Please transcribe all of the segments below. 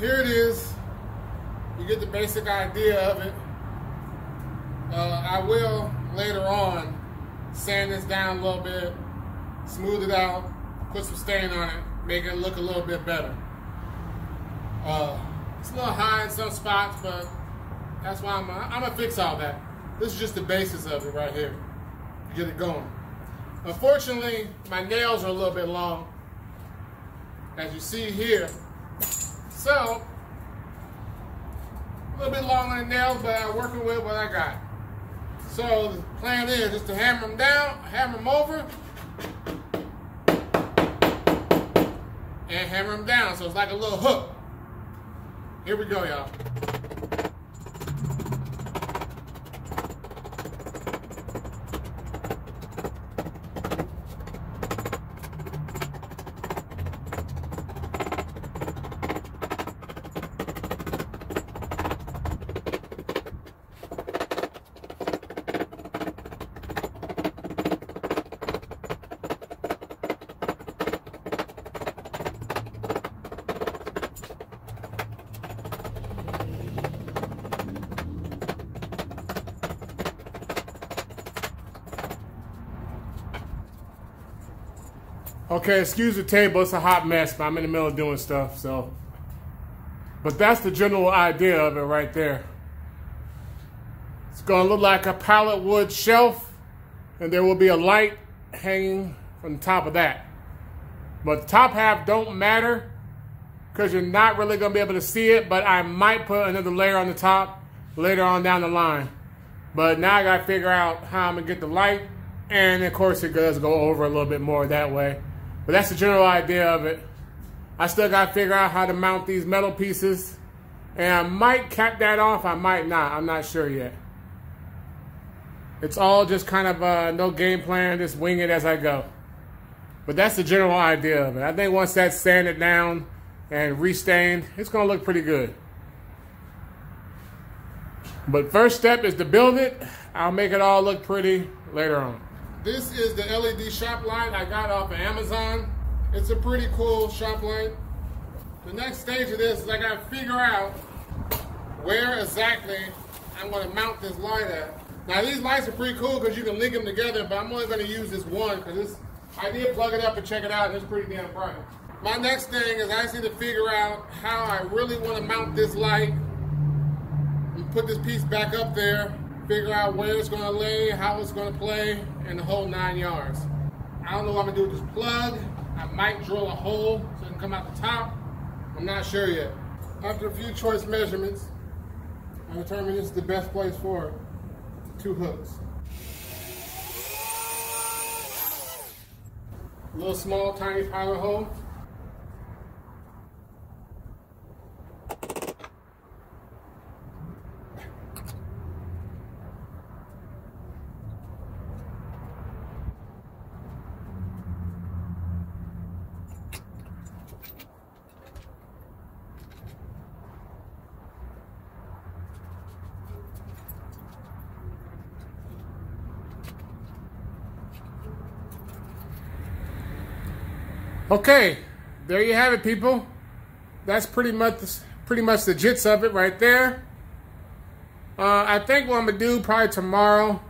here it is. You get the basic idea of it. I will later on sand this down a little bit, smooth it out, put some stain on it, make it look a little bit better. It's a little high in some spots, but that's why I'm gonna fix all that. This is just the basis of it right here. Get it going. Unfortunately, my nails are a little bit long, as you see here. So, a little bit long on the nails, but I'm working with what I got. So the plan is just to hammer them down, hammer them over, and hammer them down. So it's like a little hook. Here we go, y'all. Okay, excuse the table, it's a hot mess, but I'm in the middle of doing stuff, so. But that's the general idea of it right there. It's gonna look like a pallet wood shelf, and there will be a light hanging from the top of that. But the top half don't matter, because you're not really gonna be able to see it, but I might put another layer on the top later on down the line. But now I gotta figure out how I'm gonna get the light, and of course it does go over a little bit more that way. But that's the general idea of it. I still got to figure out how to mount these metal pieces. And I might cap that off, I might not. I'm not sure yet. It's all just kind of no game plan, just wing it as I go. But that's the general idea of it. I think once that's sanded down and restained, it's going to look pretty good. But first step is to build it. I'll make it all look pretty later on. This is the LED shop light I got off of Amazon. It's a pretty cool shop light. The next stage of this is I gotta figure out where exactly I'm gonna mount this light at. Now these lights are pretty cool because you can link them together, but I'm only gonna use this one because I did plug it up and check it out and it's pretty damn bright. My next thing is I just need to figure out how I really wanna mount this light and put this piece back up there, figure out where it's gonna lay, how it's gonna play, and the whole 9 yards. I don't know what I'm gonna do with this plug. I might drill a hole so it can come out the top. I'm not sure yet. After a few choice measurements, I determined this is the best place for it. 2 hooks. A little small, tiny pilot hole. Okay, there you have it, people. That's pretty much the gist of it right there. I think what I'm gonna do probably tomorrow.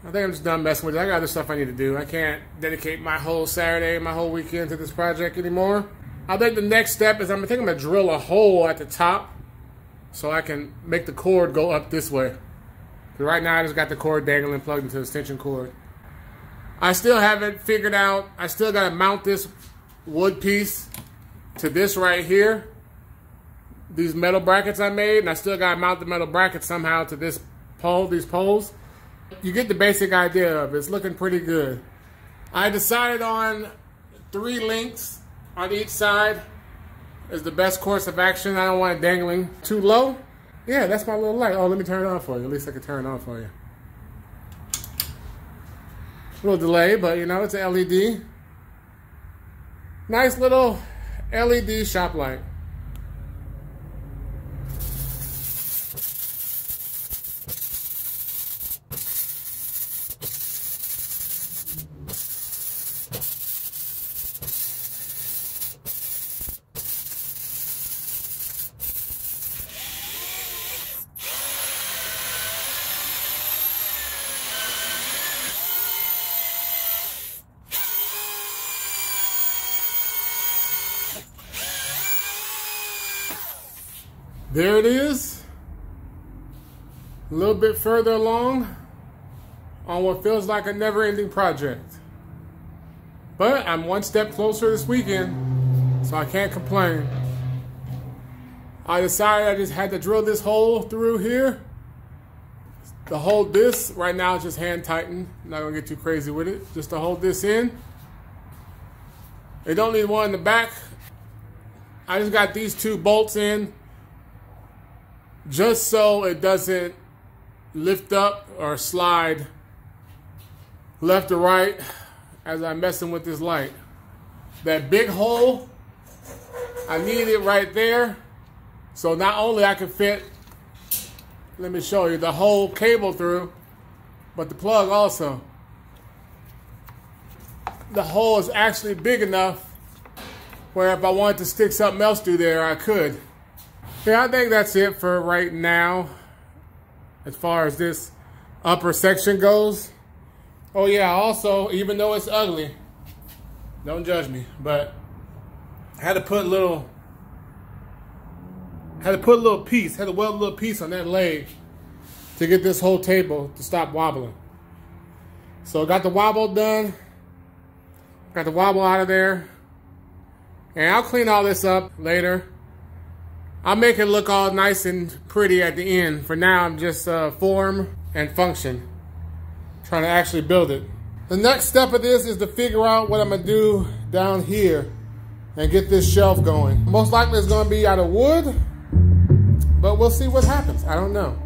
I think I'm just done messing with it. I got other stuff I need to do. I can't dedicate my whole Saturday, my whole weekend to this project anymore. I think the next step is I'm gonna drill a hole at the top so I can make the cord go up this way. Because right now I just got the cord dangling plugged into the extension cord. I still haven't figured out, I still got to mount this wood piece to this right here. These metal brackets I made, and I still got to mount the metal brackets somehow to this pole, these poles. You get the basic idea of it. It's looking pretty good. I decided on 3 links on each side is the best course of action. I don't want it dangling too low. Yeah, that's my little light. Oh, let me turn it on for you. At least I can turn it on for you. A little delay, but you know, it's an LED. Nice little LED shop light. There it is. A little bit further along on what feels like a never-ending project. But I'm one step closer this weekend, so I can't complain. I decided I just had to drill this hole through here. To hold this, right now it's just hand tightened. I'm not gonna get too crazy with it. Just to hold this in. It don't need one in the back. I just got these 2 bolts in just so it doesn't lift up or slide left or right as I'm messing with this light. That big hole, I need it right there. So not only I can fit, let me show you, the whole cable through, but the plug also. The hole is actually big enough where if I wanted to stick something else through there, I could. Yeah, I think that's it for right now as far as this upper section goes. Oh yeah, also, even though it's ugly, don't judge me, but I had to put a little piece, had to weld a little piece on that leg to get this whole table to stop wobbling. So got the wobble done, got the wobble out of there, and I'll clean all this up later. I'll make it look all nice and pretty at the end. For now, I'm just form and function, trying to actually build it. The next step of this is to figure out what I'm gonna do down here and get this shelf going. Most likely it's gonna be out of wood, but we'll see what happens. I don't know.